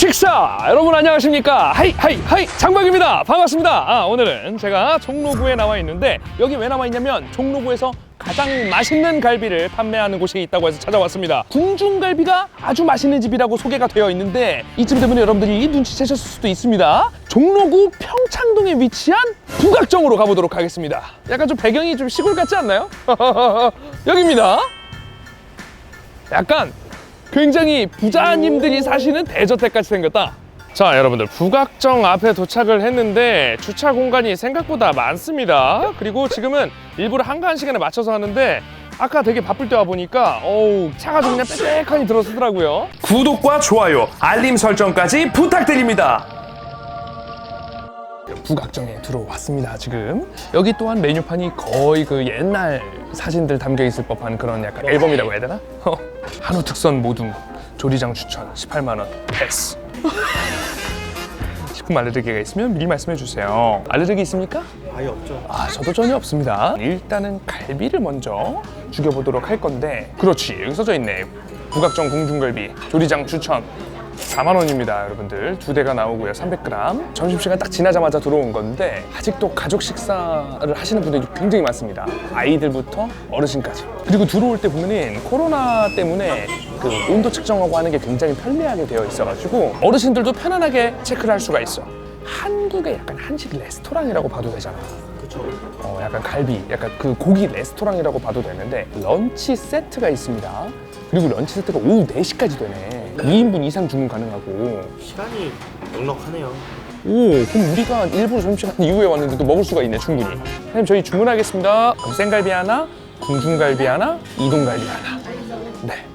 식사! 여러분 안녕하십니까? 하이 장박입니다. 반갑습니다. 오늘은 제가 종로구에 나와 있는데 여기 왜 나와 있냐면 종로구에서 가장 맛있는 갈비를 판매하는 곳이 있다고 해서 찾아왔습니다. 궁중갈비가 아주 맛있는 집이라고 소개가 되어 있는데 이쯤 되면 여러분들이 눈치채셨을 수도 있습니다. 종로구 평창동에 위치한 북악정으로 가보도록 하겠습니다. 약간 좀 배경이 좀 시골 같지 않나요? 여기입니다. 약간 굉장히 부자님들이 사시는 대저택같이 생겼다. 자, 여러분들 북악정 앞에 도착을 했는데 주차 공간이 생각보다 많습니다. 그리고 지금은 일부러 한가한 시간에 맞춰서 하는데 아까 되게 바쁠 때 와보니까 차가 좀 그냥 빽빽하니 들어서더라고요. 구독과 좋아요, 알림 설정까지 부탁드립니다. 북악정에 들어왔습니다. 지금 여기 또한 메뉴판이 거의 그 옛날 사진들 담겨있을 법한 그런 약간 앨범이라고 해야 되나? 한우 특선 모둠 조리장 추천 18만원 패스. 식품 알레르기가 있으면 미리 말씀해 주세요. 알레르기 있습니까? 아예 없죠. 저도 전혀 없습니다. 일단은 갈비를 먼저 죽여보도록 할 건데, 그렇지, 여기 써져 있네. 북악정 궁중갈비 조리장 추천 4만원입니다. 여러분들 두 대가 나오고요. 300g. 점심시간 딱 지나자마자 들어온 건데 아직도 가족 식사를 하시는 분들이 굉장히 많습니다. 아이들부터 어르신까지. 그리고 들어올 때 보면은 코로나 때문에 그 온도 측정하고 하는 게 굉장히 편리하게 되어 있어가지고 어르신들도 편안하게 체크를 할 수가 있어. 한국의 약간 한식 레스토랑이라고 봐도 되잖아. 그쵸. 약간 갈비, 약간 그 고기 레스토랑이라고 봐도 되는데 런치 세트가 있습니다. 그리고 런치 세트가 오후 4시까지 되네. 2인분 이상 주문 가능하고. 시간이 넉넉하네요. 그럼 우리가 일부러 점심시간 이후에 왔는데도 먹을 수가 있네, 충분히. 선생님, 저희 주문하겠습니다. 그럼 생갈비 하나, 궁중갈비 하나, 이동갈비 하나. 네.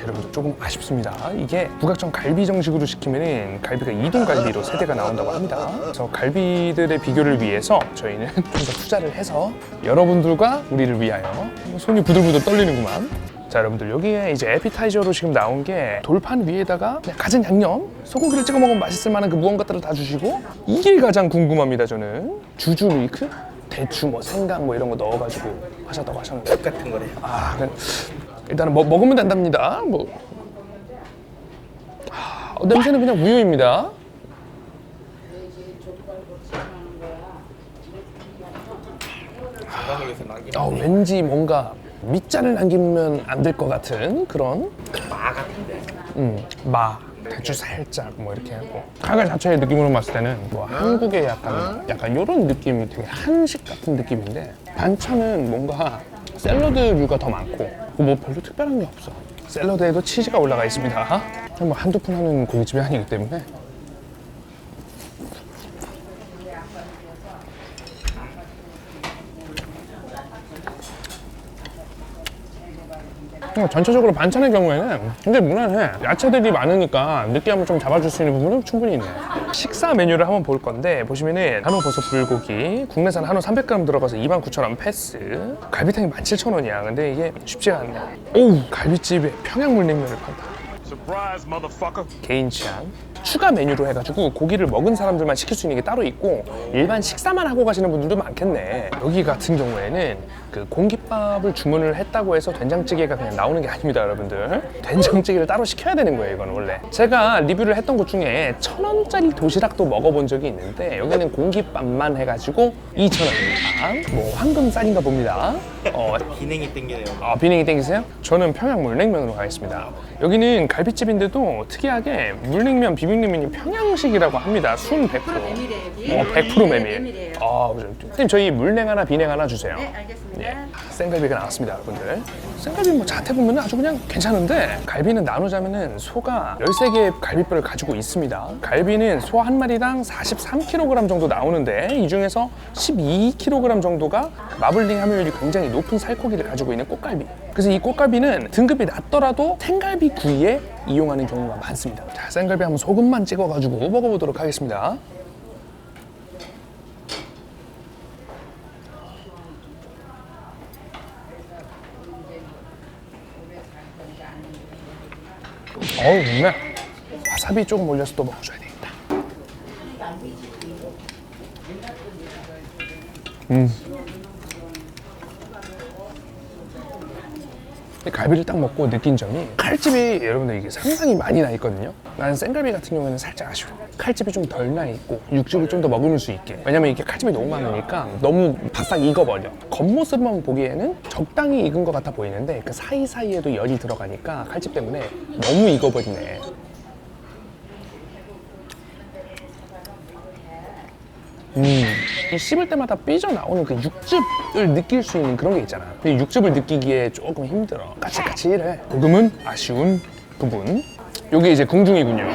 여러분들 조금 아쉽습니다. 이게 북악정 갈비 정식으로 시키면은 갈비가 이동갈비로 3대가 나온다고 합니다. 그래서 갈비들의 비교를 위해서 저희는 좀 더 투자를 해서 여러분들과 우리를 위하여. 손이 부들부들 떨리는구만. 자, 여러분들 여기에 이제 에피타이저로 지금 나온 게 돌판 위에다가 그냥 갖은 양념, 소고기를 찍어 먹으면 맛있을 만한 그 무언 것들을 다 주시고, 이게 가장 궁금합니다. 저는 주주 밀크, 대추, 뭐 생강 뭐 이런 거 넣어가지고 하셨다고 하셨는데 같은 거래요. 일단은 먹으면 된답니다. 냄새는 그냥 우유입니다. 건강에서 남기는 왠지 뭔가 밑자를 남기면 안 될 것 같은 그런 마 같은데. 마, 대추 살짝 뭐 이렇게 하고, 칼갈 자체의 느낌으로 봤을 때는 뭐 한국의 약간 이런 느낌이 되게 한식 같은 느낌인데, 반찬은 뭔가 샐러드류가 더 많고 뭐 별로 특별한 게 없어. 샐러드에도 치즈가 올라가 있습니다. 뭐 한두 푼 하는 고깃집이 아니기 때문에. 전체적으로 반찬의 경우에는 굉장히 무난해. 야채들이 많으니까 느끼함을 좀 잡아줄 수 있는 부분은 충분히 있네. 식사 메뉴를 한번 볼 건데, 보시면은 한우 버섯 불고기, 국내산 한우 300g 들어가서 29,000원 패스. 갈비탕이 17,000원이야. 근데 이게 쉽지가 않네. 갈비집에 평양물냉면을 판다. Surprise, motherfucker. 개인 취향. 추가 메뉴로 해가지고 고기를 먹은 사람들만 시킬 수 있는 게 따로 있고, 일반 식사만 하고 가시는 분들도 많겠네. 여기 같은 경우에는 그 공깃밥을 주문을 했다고 해서 된장찌개가 그냥 나오는 게 아닙니다, 여러분들. 된장찌개를 따로 시켜야 되는 거예요, 이건 원래. 제가 리뷰를 했던 곳 중에 1,000원짜리 도시락도 먹어본 적이 있는데, 여기는 공깃밥만 해가지고 2,000원입니다. 뭐 황금쌀인가 봅니다. 비냉이 땡기네요. 비냉이 땡기세요? 저는 평양 물냉면으로 가겠습니다. 여기는 갈비집인데도 특이하게 물냉면, 비빔냉면이 평양식이라고 합니다. 순 100%. 100% 메밀. 선생님, 저희 물냉 하나, 비냉 하나 주세요. 네, 알겠습니다. 생갈비가 나왔습니다, 여러분들. 생갈비 뭐 자태 보면 아주 그냥 괜찮은데, 갈비는 나누자면은 소가 13개의 갈비뼈를 가지고 있습니다. 갈비는 소 한 마리당 43kg 정도 나오는데, 이 중에서 12kg 정도가 마블링 함유율이 굉장히 높은 살코기를 가지고 있는 꽃갈비. 그래서 이 꽃갈비는 등급이 낮더라도 생갈비 구이에 이용하는 경우가 많습니다. 자, 생갈비 한번 소금만 찍어가지고 먹어보도록 하겠습니다. 좋네. 와사비 조금 올려서 또 먹어줘야 되겠다. 갈비를 딱 먹고 느낀 점이 칼집이 여러분들 이게 상당히 많이 나 있거든요. 나는 생갈비 같은 경우에는 살짝 아쉬워. 칼집이 좀 덜 나 있고 육즙을 좀 더 머금을 수 있게. 왜냐면 이게 칼집이 너무 많으니까 너무 바싹 익어버려. 겉모습만 보기에는 적당히 익은 것 같아 보이는데 그 사이사이에도 열이 들어가니까 칼집 때문에 너무 익어버리네. 이 씹을 때마다 삐져나오는 그 육즙을 느낄 수 있는 그런 게 있잖아. 근데 육즙을 느끼기에 조금 힘들어. 까칠까칠해. 조금은 아쉬운 부분. 요게 이제 궁중이군요.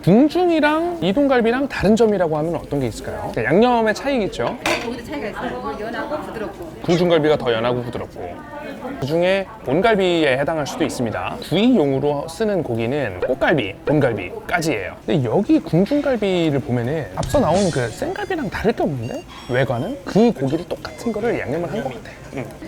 궁중이랑 이동갈비랑 다른 점이라고 하면 어떤 게 있을까요? 양념의 차이겠죠? 거기도 차이가 있어요. 연하고 부드럽고. 궁중갈비가 더 연하고 부드럽고 그중에 본갈비에 해당할 수도 있습니다. 구이용으로 쓰는 고기는 꽃갈비, 본갈비까지예요. 근데 여기 궁중갈비를 보면은 앞서 나온 그 생갈비랑 다를 게 없는데? 외관은? 그 고기를 똑같은 거를 양념을 한 것 같아.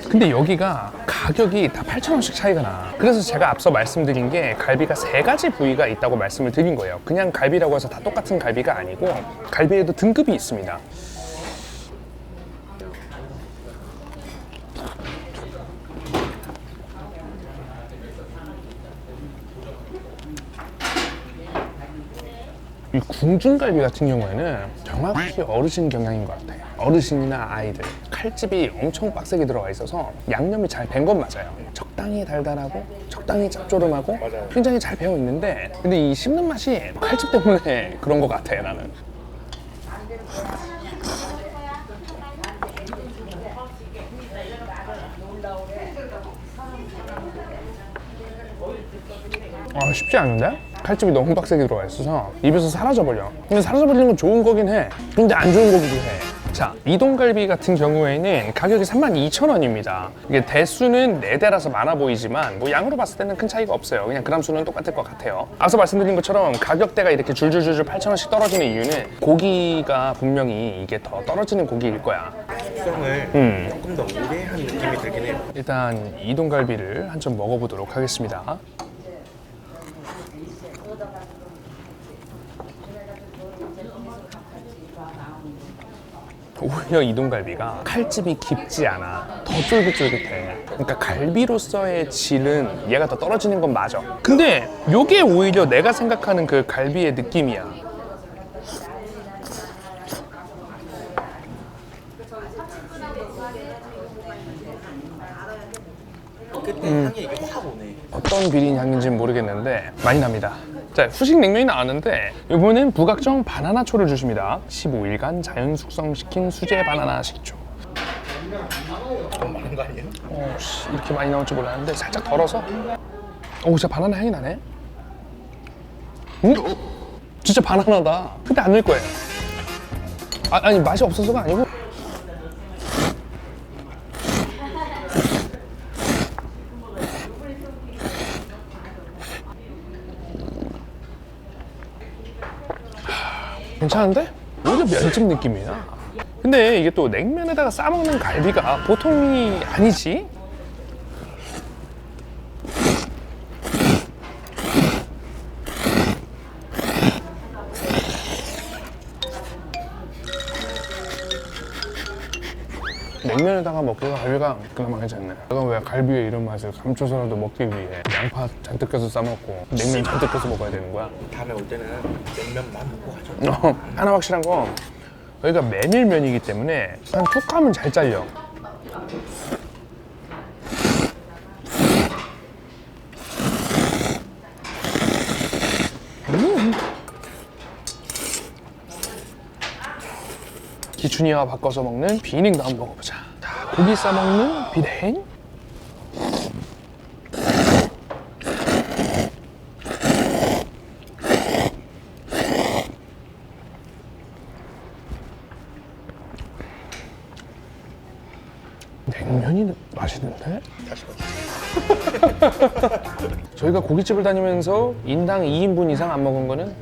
근데 여기가 가격이 다 8,000원씩 차이가 나. 그래서 제가 앞서 말씀드린 게 갈비가 3가지 부위가 있다고 말씀을 드린 거예요. 그냥 갈비라고 해서 다 똑같은 갈비가 아니고 갈비에도 등급이 있습니다. 이 궁중갈비 같은 경우에는 정확히 어르신 경향인 것 같아요. 어르신이나 아이들 칼집이 엄청 빡세게 들어가 있어서 양념이 잘 밴 건 맞아요. 적당히 달달하고 적당히 짭조름하고 굉장히 잘 배어 있는데 근데 이 씹는 맛이 칼집 때문에 그런 것 같아 나는. 쉽지 않은데? 칼집이 너무 빡세게 들어가 있어서 입에서 사라져버려. 근데 사라져버리는 건 좋은 거긴 해. 근데 안 좋은 거기도 해. 자, 이동갈비 같은 경우에는 가격이 32,000원입니다. 이게 대수는 4대라서 많아 보이지만 뭐 양으로 봤을 때는 큰 차이가 없어요. 그냥 그람 수는 똑같을 것 같아요. 앞서 말씀드린 것처럼 가격대가 이렇게 줄줄줄줄 8,000원씩 떨어지는 이유는 고기가 분명히 이게 더 떨어지는 고기일 거야. 숙성을 조금 더 오래 한 느낌이 들긴 해요. 일단 이동갈비를 한 점 먹어보도록 하겠습니다. 오히려 이동갈비가 칼집이 깊지 않아. 더 쫄깃쫄깃해. 그러니까 갈비로서의 질은 얘가 더 떨어지는 건 맞아. 근데 요게 오히려 내가 생각하는 그 갈비의 느낌이야. 그때 향이 이게 확 오네. 어떤 비린 향인지는 모르겠는데 많이 납니다. 자, 후식 냉면이 나왔는데 이번엔 부각정 바나나초를 주십니다. 15일간 자연 숙성시킨 수제 바나나 식초. 너무 많은 거 아니에요? 이렇게 많이 나올 줄 몰랐는데 살짝 덜어서 진짜 바나나 향이 나네. 진짜 바나나다. 근데 안 넣을 거예요. 아니 맛이 없어서가 아니고 괜찮은데? 오히려 면집 느낌이야. 근데 이게 또 냉면에다가 싸먹는 갈비가 보통이 아니지? 냉면에다가 먹기가 갈비가 그나마 괜찮네. 내가 왜 갈비에 이런 맛을 감춰서라도 먹기 위해 양파 잔뜩 껴서 싸먹고 냉면 잔뜩 껴서 먹어야 되는 거야? 다음에 올 때는 냉면만 먹고 가죠. 하나 확실한 건 여기가 메밀면이기 때문에 한 툭 하면 잘 잘려. 기춘이와 바꿔서 먹는 비냉도 한번 먹어보자. 자, 고기 싸먹는 비냉. 냉면이 맛있는데? 저희가 고깃집을 다니면서 인당 2인분 이상 안 먹은 거는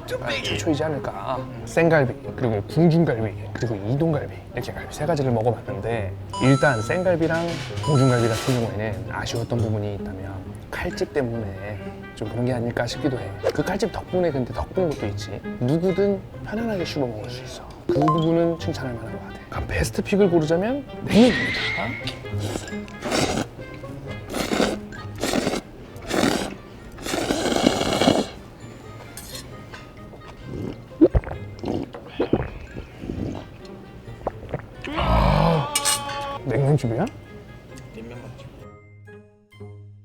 최초이지 않을까. 생갈비, 그리고 궁중갈비, 그리고 이동갈비 이렇게 갈비 3가지를 먹어봤는데 일단 생갈비랑 궁중갈비 같은 경우에는 아쉬웠던 부분이 있다면 칼집 때문에 좀 그런 게 아닐까 싶기도 해. 그 칼집 덕분에 근데 덕분 것도 있지. 누구든 편안하게 씹어 먹을 수 있어. 그 부분은 칭찬할 만한 것 같아. 그러니까 베스트 픽을 고르자면 냉면입니다. 맛집이야? 냉면 맛집.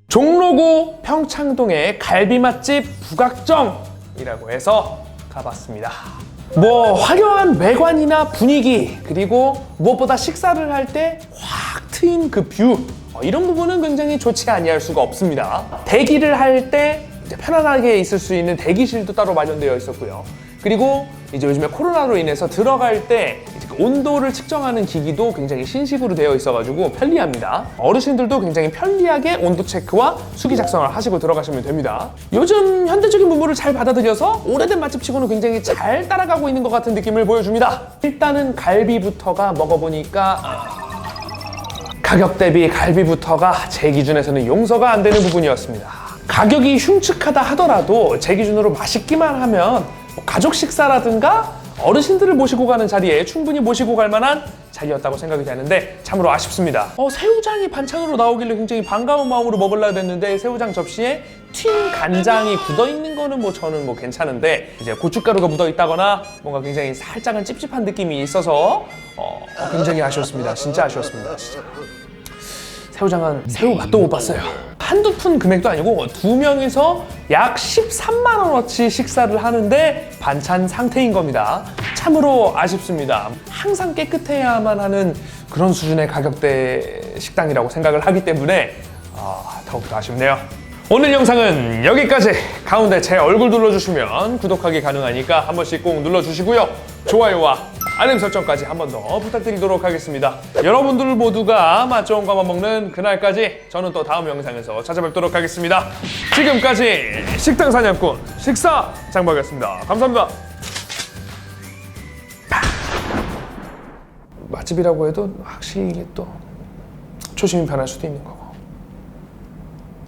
종로구 평창동의 갈비 맛집 부각정이라고 해서 가봤습니다. 뭐 화려한 외관이나 분위기, 그리고 무엇보다 식사를 할 때 확 트인 그 뷰, 이런 부분은 굉장히 좋지 아니할 수가 없습니다. 대기를 할 때 이제 편안하게 있을 수 있는 대기실도 따로 마련되어 있었고요. 그리고 이제 요즘에 코로나로 인해서 들어갈 때 이제 그 온도를 측정하는 기기도 굉장히 신식으로 되어 있어가지고 편리합니다. 어르신들도 굉장히 편리하게 온도 체크와 수기 작성을 하시고 들어가시면 됩니다. 요즘 현대적인 문물을 잘 받아들여서 오래된 맛집치고는 굉장히 잘 따라가고 있는 것 같은 느낌을 보여줍니다. 일단은 갈비부터가 먹어보니까 가격 대비 갈비부터가 제 기준에서는 용서가 안 되는 부분이었습니다. 가격이 흉측하다 하더라도 제 기준으로 맛있기만 하면 가족 식사라든가 어르신들을 모시고 가는 자리에 충분히 모시고 갈 만한 자리였다고 생각이 되는데 참으로 아쉽습니다. 새우장이 반찬으로 나오길래 굉장히 반가운 마음으로 먹으려고 했는데 새우장 접시에 튄 간장이 굳어있는 거는 뭐 저는 뭐 괜찮은데 이제 고춧가루가 묻어있다거나 뭔가 굉장히 살짝은 찝찝한 느낌이 있어서 굉장히 아쉬웠습니다. 진짜 아쉬웠습니다. 진짜. 새우장은 새우 맛도 못 봤어요. 한두 푼 금액도 아니고 두 명이서 약 13만 원어치 식사를 하는데 반찬 상태인 겁니다. 참으로 아쉽습니다. 항상 깨끗해야만 하는 그런 수준의 가격대 식당이라고 생각을 하기 때문에 더욱더 아쉽네요. 오늘 영상은 여기까지. 가운데 제 얼굴 눌러주시면 구독하기 가능하니까 한 번씩 꼭 눌러주시고요. 좋아요와 알림 설정까지 한 번 더 부탁드리도록 하겠습니다. 여러분들 모두가 맛 좋은 것만 먹는 그날까지 저는 또 다음 영상에서 찾아뵙도록 하겠습니다. 지금까지 식당 사냥꾼 식사 장박이었습니다. 감사합니다. 맛집이라고 해도 확실히 이게 또 초심이 변할 수도 있는 거고.